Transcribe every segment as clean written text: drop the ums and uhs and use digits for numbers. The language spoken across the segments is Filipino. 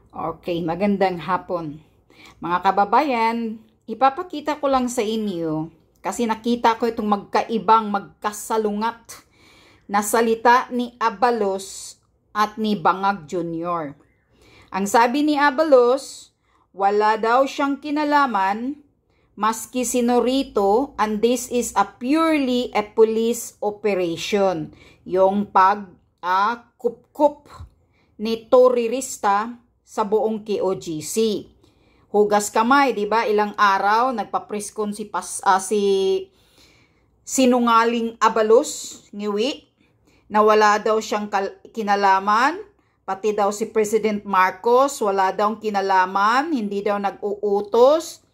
Okay, magandang hapon. Mga kababayan, ipapakita ko lang sa inyo kasi nakita ko itong magkaibang magkasalungat na salita ni Abalos at ni Bangag Jr. Ang sabi ni Abalos, wala daw siyang kinalaman maski sinorito and this is a purely a police operation. Yung pag-kup-kup ni terorista sa buong KOGC. Hugas kamay, 'di ba? Ilang araw nagpa-preskon si sinungaling Abalos ngiwi na wala daw siyang kinalaman, pati daw si President Marcos wala daw kinalaman, hindi daw nag-uutos.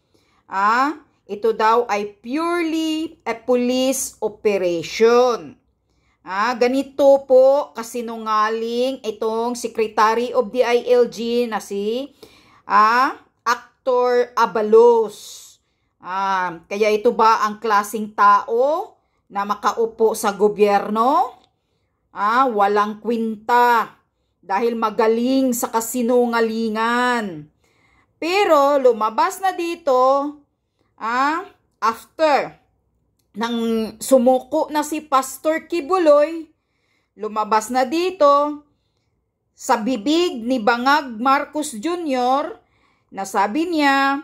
Ito daw ay purely a police operation. Ganito po kasinungaling itong Secretary of the ILG na si Actor Abalos. Kaya ito ba ang klaseng tao na makaupo sa gobyerno? Walang kwinta dahil magaling sa kasinungalingan. Pero lumabas na dito after nang sumuko na si Pastor Kibuloy, lumabas na dito sa bibig ni Bangag Marcos Jr. na sabi niya,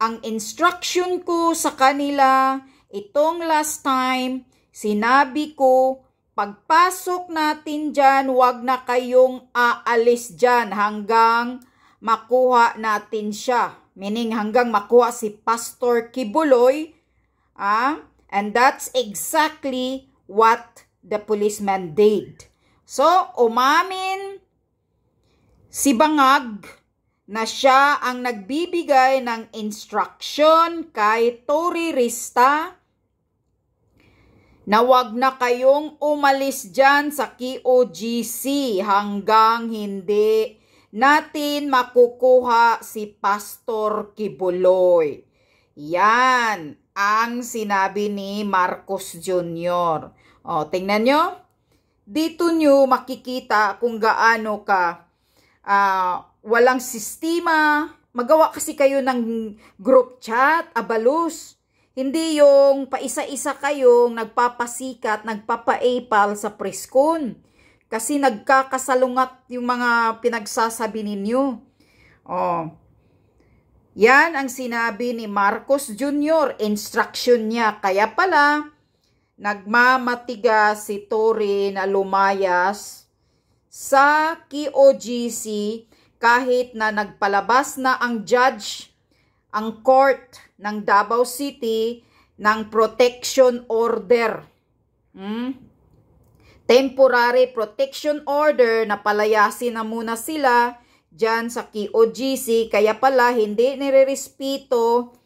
ang instruction ko sa kanila itong last time, sinabi ko, pagpasok natin dyan, wag na kayong aalis dyan hanggang makuha natin siya. Meaning hanggang makuha si Pastor Kibuloy, and that's exactly what the policeman did. So, umamin si Bangag na siya ang nagbibigay ng instruction kay terorista na wag na kayong umalis dyan sa KOGC hanggang hindi natin makukuha si Pastor Kibuloy. Yan ang sinabi ni Marcos Jr. Tingnan nyo. Dito nyo makikita kung gaano ka walang sistema. Magawa kasi kayo ng group chat, Abalos. Hindi yung paisa-isa kayong nagpapasikat, nagpapa-epal sa preskon. Kasi nagkakasalungat yung mga pinagsasabi ninyo. Yan ang sinabi ni Marcos Jr. Instruction niya. Kaya pala, nagmamatigas si Tory na lumayas sa KOGC kahit na nagpalabas na ang judge, ang court ng Davao City ng protection order. Temporary protection order na palayasin na muna sila dyan sa KOGC, kaya pala hindi nirerespeto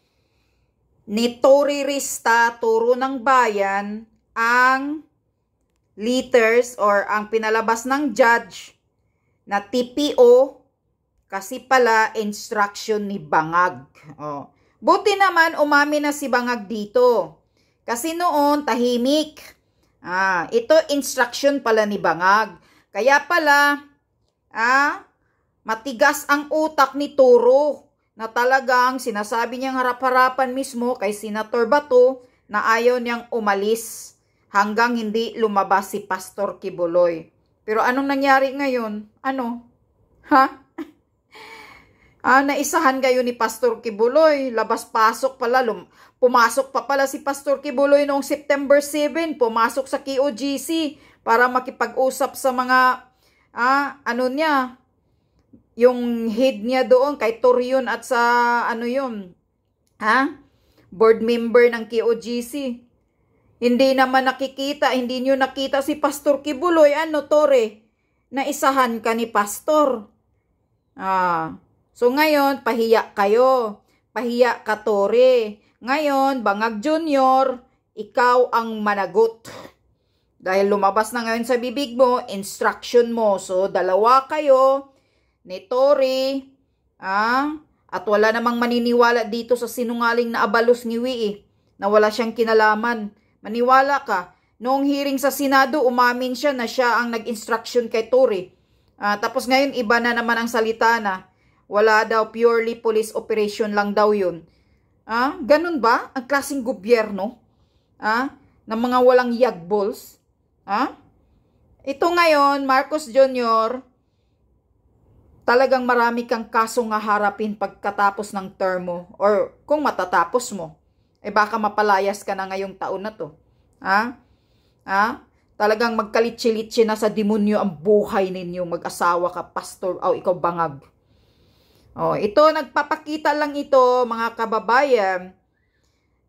ni terorista, turo ng bayan, ang letters or ang pinalabas ng judge na TPO kasi pala instruction ni Bangag. Buti naman umamin na si Bangag dito kasi noon tahimik. Ito instruction pala ni Bangag. Kaya pala matigas ang utak ni Turo na talagang sinasabi niyang harap-harapan mismo kay Senator Bato na ayaw niyang umalis hanggang hindi lumabas si Pastor Kibuloy. Pero anong nangyari ngayon? Naisahan kayo ni Pastor Kibuloy. Labas-pasok pala. Pumasok pa pala si Pastor Kibuloy noong September 7. Pumasok sa KOGC para makipag-usap sa mga yung head niya doon kay Torion at sa board member ng KOGC. Hindi naman nakikita, hindi nyo nakita si Pastor Kibuloy, Tore, naisahan ka ni Pastor. So ngayon, pahiya kayo. Pahiya ka, Tore. Ngayon, Bangag Jr., ikaw ang managot. Dahil lumabas na ngayon sa bibig mo, instruction mo. So, dalawa kayo ni Tory, at wala namang maniniwala dito sa sinungaling na Abalos ngiwi na wala siyang kinalaman. Maniwala ka. Noong hearing sa Senado, umamin siya na siya ang nag-instruction kay Tory. Tapos ngayon, iba na naman ang salita na Wala daw, purely police operation lang daw yun. Ganun ba? Ang klaseng gobyerno? Ng mga walang yagbols? Ito ngayon, Marcos Jr., talagang marami kang kasong harapin pagkatapos ng term mo. Or kung matatapos mo, baka mapalayas ka na ngayong taon na to. Talagang magkalitsi-litsi na sa demonyo ang buhay ninyo, mag-asawa ka, pastor, o ikaw bangag. Ito, nagpapakita lang ito, mga kababayan,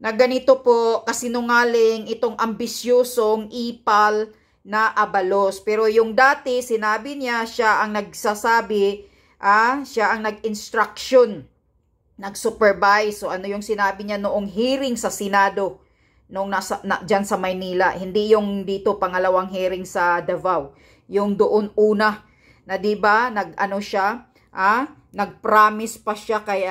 na ganito po kasinungaling itong ambisyosong ipal na Abalos. Pero yung dati, sinabi niya, siya ang nagsasabi, siya ang nag-instruction, nag-supervise. So ano yung sinabi niya noong hearing sa Senado, nung dyan sa Maynila. Hindi yung dito pangalawang hearing sa Davao. Yung doon una, na diba, nag-promise pa siya kay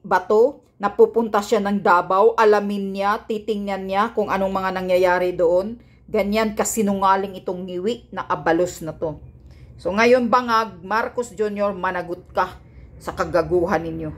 Bato, na pupunta siya ng Davao, alamin niya, titingnan niya kung anong mga nangyayari doon. Ganyan kasinungaling itong ngiwi na Abalos na to. So ngayon bangag, Marcos Jr., managot ka sa kagaguhan ninyo.